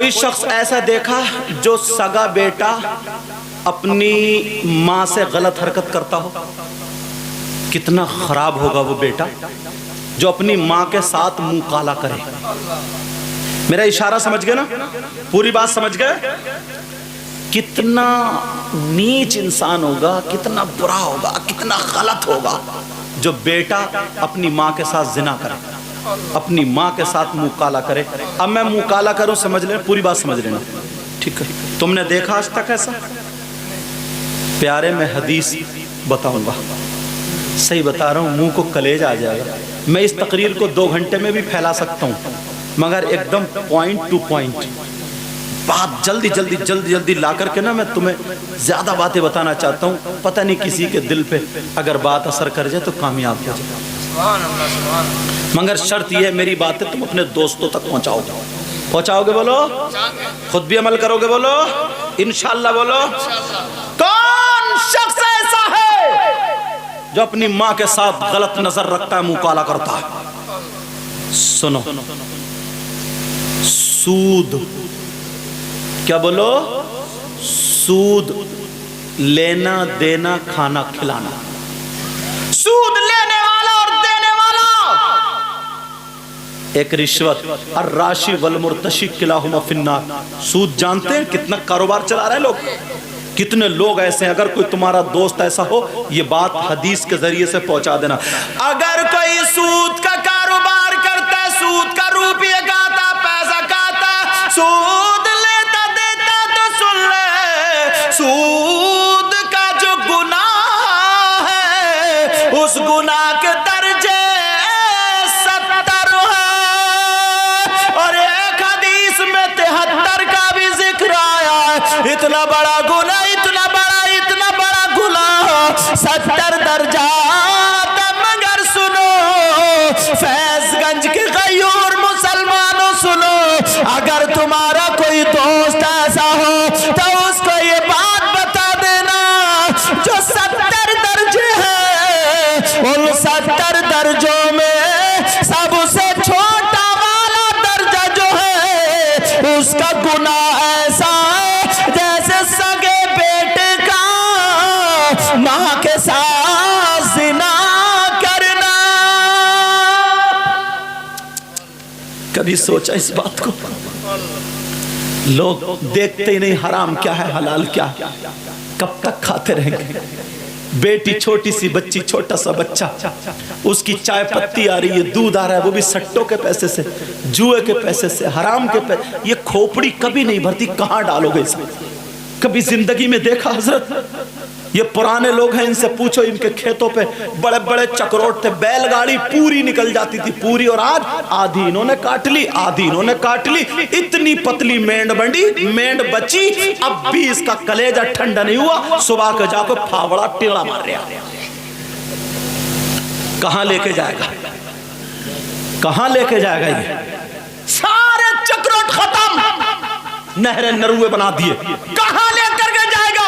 کوئی شخص ایسا دیکھا جو سگا بیٹا اپنی ماں سے غلط حرکت کرتا ہو؟ کتنا خراب ہوگا وہ بیٹا جو اپنی ماں کے ساتھ منہ کالا کرے۔ میرا اشارہ سمجھ گئے نا؟ پوری بات سمجھ گئے؟ کتنا نیچ انسان ہوگا، کتنا برا ہوگا، کتنا غلط ہوگا جو بیٹا اپنی ماں کے ساتھ زنا کرے، اپنی ماں کے ساتھ منہ کالا کرے۔ اب میں منہ کالا کروں، سمجھ لیں، پوری بات سمجھ لینا، ٹھیک ہے؟ تم نے دیکھا آج تک ایسا؟ پیارے میں حدیث بتاؤں گا، صحیح بتا رہا ہوں، منہ کو کلیج آ جائے گا۔ میں اس تقریر کو 2 گھنٹے میں بھی پھیلا سکتا ہوں، مگر ایک دم پوائنٹ ٹو پوائنٹ بات جلدی لا کر کے نا میں تمہیں زیادہ باتیں بتانا چاہتا ہوں، پتہ نہیں کسی کے دل پہ اگر بات اثر کر جائے تو کامیاب ہو جائے، مگر شرط یہ ہے میری باتیں تم اپنے دوستوں تک پہنچاؤ گے، بولو، خود بھی عمل کرو گے، بولو انشاءاللہ، بولو۔ کون شخص ایسا ہے جو اپنی ماں کے ساتھ غلط نظر رکھتا ہے، منہ کالا کرتا ہے؟ سنو، سود، کیا بولو؟ سود، لینا دینا کھانا کھلانا، سود لینے والا اور دینے والا ایک رشوت، الراشی والمرتشی کلاہما فی النار۔ سود جانتے ہیں کتنا کاروبار چلا رہے ہیں لوگ؟ کتنے لوگ ایسے ہیں؟ اگر کوئی تمہارا دوست ایسا ہو، یہ بات حدیث کے ذریعے سے پہنچا دینا۔ اگر کوئی سود کا کاروبار کرتا ہے، سود کا روپیہ کھاتا، پیسہ کھاتا، سود لیتا دیتا، تو سن لے، سود کا جو گناہ ہے اس گناہ کے درجے 70 ہے، اور ایک حدیث میں 73 کا بھی ذکر آیا ہے۔ اتنا بڑا گناہ، اتنا بڑا گناہ، 70 درجات۔ مگر سنو فیض گنج کے غیور مسلمانوں، سنو، اگر تمہارا کوئی دوست ایسا ہو تو اس کو یہ بات بتا دینا، جو 70 درجے ہیں، ان 70 درجوں میں سب سے چھوٹا والا درجہ جو ہے اس کا گناہ ایسا ہے جیسے سگے بیٹے کا ماں کے ساتھ زنا کرنا۔ کبھی سوچا اس بات کو؟ لوگ دیکھتے ہی نہیں حرام کیا ہے، حلال کیا ہے، کب تک کھاتے رہیں گے؟ بیٹی چھوٹی سی بچی، چھوٹا سا بچہ، اس کی چائے پتی آ رہی ہے، دودھ آ رہا ہے، وہ بھی سٹوں کے پیسے سے، جوئے کے پیسے سے، حرام کے پیسے۔ یہ کھوپڑی کبھی نہیں بھرتی، کہاں ڈالو گے اسے؟ کبھی زندگی میں دیکھا حضرت؟ یہ پرانے لوگ ہیں، ان سے پوچھو، ان کے کھیتوں پہ بڑے بڑے چکروٹ تھے، بیل گاڑی پوری نکل جاتی تھی، پوری، اور آج آدھی انہوں نے کاٹ لی، آدھی انہوں نے کاٹ لی۔ اتنی پتلی مینڈ بچی، اب بھی اس کا کلیجہ ٹھنڈا نہیں ہوا، صبح کے جا کو پھاوڑا ٹیڑا مار رہا۔ کہاں لے کے جائے گا؟ کہاں لے کے جائے گا؟ یہ سارے چکروٹ ختم، نہریں نروے بنا دیے، کہاں لے کر کے جائے گا؟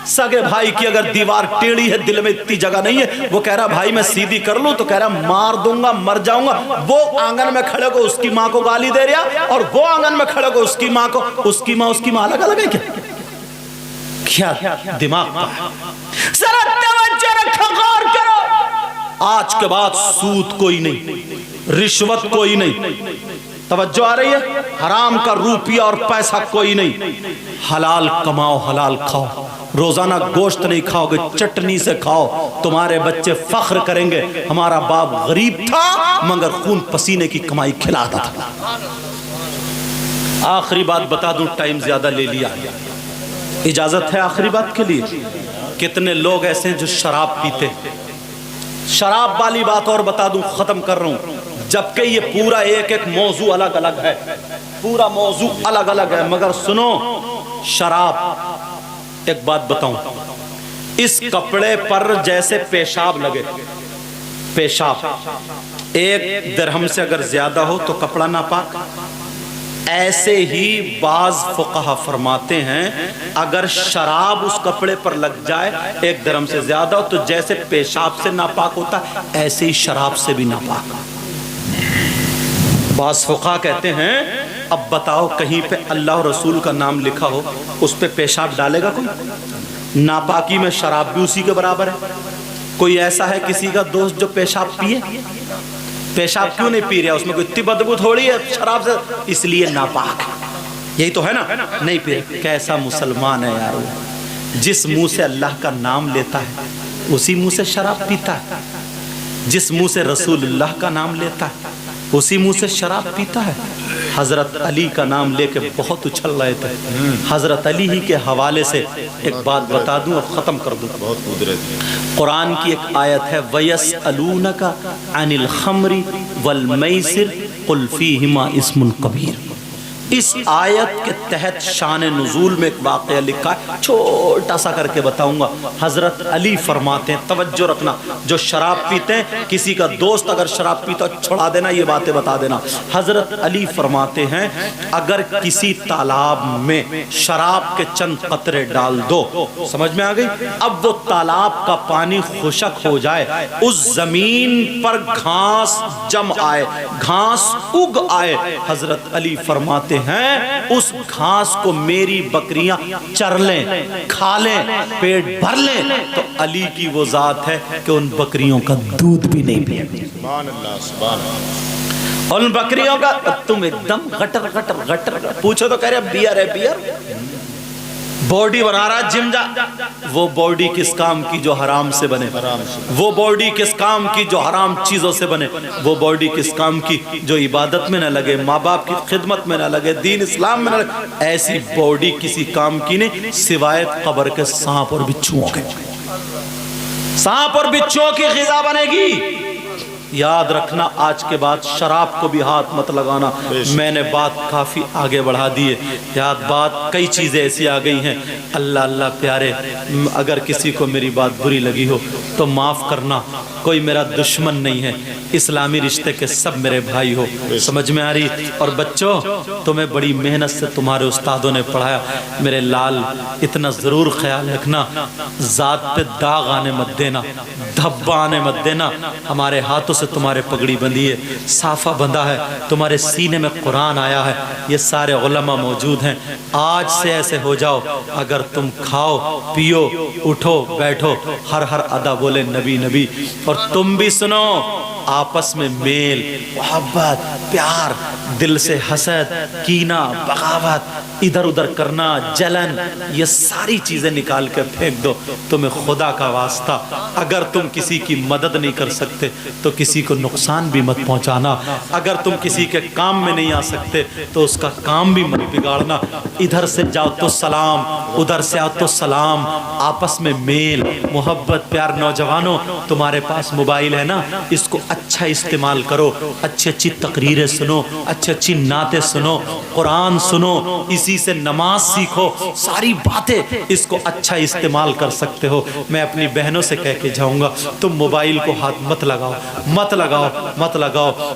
سگے بھائی کی اگر دیوار ٹیڑھی ہے، دل میں اتنی جگہ نہیں ہے، وہ کہہ رہا بھائی میں سیدھی کر لوں، تو کہہ رہا مار دوں گا، مر جاؤں گا۔ وہ آنگن میں کھڑے کو اس کی ماں کو گالی دے رہا، اور وہ آنگن میں کھڑے کو اس کی ماں کو، اس کی ماں الگ الگ ہے کیا؟ کیا دماغ پر؟ ذرا توجہ رکھو، غور کرو۔ آج کے بعد سود کوئی نہیں، رشوت کوئی نہیں، توجہ آ رہی ہے؟ حرام کا روپیہ اور پیسہ کوئی نہیں، حلال کماؤ، حلال کھاؤ، روزانہ گوشت نہیں کھاؤ گے، چٹنی سے کھاؤ، تمہارے بچے فخر کریں گے ہمارا باپ غریب تھا مگر خون پسینے کی کمائی کھلاتا تھا۔ آخری بات بتا دوں، ٹائم زیادہ لے لیا، اجازت ہے آخری بات کے لیے؟ کتنے لوگ ایسے ہیں جو شراب پیتے؟ شراب والی بات اور بتا دوں، ختم کر رہا ہوں، جبکہ یہ پورا ایک موضوع الگ الگ ہے، پورا موضوع الگ الگ ہے، مگر سنو، شراب، ایک بات بتاؤں، اس کپڑے پر جیسے پیشاب لگے، پیشاب 1 درہم سے اگر زیادہ ہو تو کپڑا ناپاک، ایسے ہی بعض فقہا فرماتے ہیں اگر شراب اس کپڑے پر لگ جائے 1 درہم سے زیادہ ہو تو جیسے پیشاب سے ناپاک ہوتا ہے ایسے ہی شراب سے بھی ناپاک۔ بعض فقہا کہتے ہیں اب بتاؤ کہیں پہ اللہ اور رسول کا نام لکھا ہو اس پہ پیشاب ڈالے گا کوئی؟ ناپاکی میں شراب بھی اسی کے برابر ہے۔ کوئی ایسا ہے کسی کا دوست جو پیشاب پیے؟ پیشاب کیوں نہیں پی رہا؟ اس میں کوئی اتنی بدبو تھوڑی ہے شراب سے، اس لیے ناپاک ہے، یہی تو ہے نا، نہیں پی رہا۔ کیسا مسلمان ہے یار وہ، جس منہ سے اللہ کا نام لیتا ہے اسی منہ سے شراب پیتا ہے، جس منہ سے رسول اللہ کا نام لیتا ہے اسی منہ سے شراب پیتا ہے۔ حضرت علی کا نام لے کے بہت اچھل رہے تھے، حضرت علی ہی کے حوالے سے ایک بات بتا دوں اور ختم کر دوں۔ قرآن کی ایک آیت ہے وَيَسْأَلُونَكَ عَنِ الْخَمْرِ وَالْمَيْسِرِ قُلْ فِيهِمَا اسْمٌ كَبِيرٌ۔ اس آیت کے تحت شان نزول میں ایک واقعہ لکھا ہے، چھوٹا سا کر کے بتاؤں گا۔ حضرت علی فرماتے ہیں، توجہ رکھنا، جو شراب پیتے ہیں کسی کا دوست اگر شراب پیتا چھڑا دینا، یہ باتیں بتا دینا۔ حضرت علی فرماتے ہیں اگر کسی تالاب میں شراب کے چند قطرے ڈال دو، سمجھ میں آ گئی؟ اب وہ تالاب کا پانی خشک ہو جائے، اس زمین پر گھاس جم آئے، گھاس اگ آئے، حضرت علی فرماتے ہیں اس گھاس کو میری بکریاں چر لیں، کھا لیں، پیٹ بھر لیں، تو علی کی وہ ذات ہے کہ ان بکریوں کا دودھ بھی نہیں پئیں۔ سبحان اللہ، سبحان اللہ۔ ان بکریوں کا تم ایک دم غٹر غٹر غٹر پوچھو تو کہہ رہے بیئر ہے، بیئر باڈی بنا رہا جم جا، وہ باڈی کس کام کی جو حرام سے بنے، وہ باڈی کس کام کی جو حرام چیزوں سے بنے، وہ باڈی کس کام کی جو عبادت میں نہ لگے، ماں باپ کی خدمت میں نہ لگے، دین اسلام میں نہ لگے۔ ایسی باڈی کسی کام کی نہیں سوائے قبر کے سانپ اور بچھوؤں کے، سانپ اور بچھوؤں کی غذا بنے گی۔ یاد رکھنا آج کے بعد شراب کو بھی ہاتھ مت لگانا۔ میں نے بات کافی آگے بڑھا دی ہے، یاد بات کئی چیزیں ایسی آ گئی ہیں۔ اللہ اللہ پیارے، اگر کسی کو میری بات بری لگی ہو تو معاف کرنا، کوئی میرا دشمن نہیں ہے، اسلامی رشتے کے سب میرے بھائی ہو، سمجھ میں آ رہی؟ اور بچوں تمہیں بڑی محنت سے تمہارے استادوں نے پڑھایا، میرے لال اتنا ضرور خیال رکھنا ذات پہ داغ آنے مت دینا، دھبا آنے مت دینا۔ ہمارے ہاتھوں سے تمہارے پگڑی بندھی ہے، صافہ بندھا ہے، تمہارے سینے میں قرآن آیا ہے، یہ سارے علماء موجود ہیں۔ آج سے ایسے ہو جاؤ، اگر تم کھاؤ پیو اٹھو بیٹھو ہر ہر ادا بولے نبی نبی۔ اور تم بھی سنو، آپس میں میل محبت پیار، دل سے حسد کینہ بغاوت ادھر ادھر کرنا جلن، یہ ساری چیزیں نکال کر پھینک دو۔ تمہیں خدا کا واسطہ اگر تم کسی کی مدد نہیں کر سکتے تو کسی کو نقصان بھی مت پہنچانا، اگر تم کسی کے کام میں نہیں آ سکتے تو اس کا کام بھی مت بگاڑنا۔ ادھر سے جاؤ تو سلام، ادھر سے آؤ تو سلام، آپس میں میل محبت پیار۔ نوجوانوں تمہارے پاس موبائل ہے نا، اس کو اچھا استعمال کرو، اچھی اچھی تقریریں سنو، اچھی اچھی نعتیں سنو، قرآن سنو، اسی سے نماز سیکھو، ساری باتیں اس کو اچھا استعمال کر سکتے ہو۔ میں اپنی بہنوں سے کہہ کے جاؤں گا تم موبائل کو ہاتھ مت لگاؤ، مت لگاؤ، مت لگاؤ۔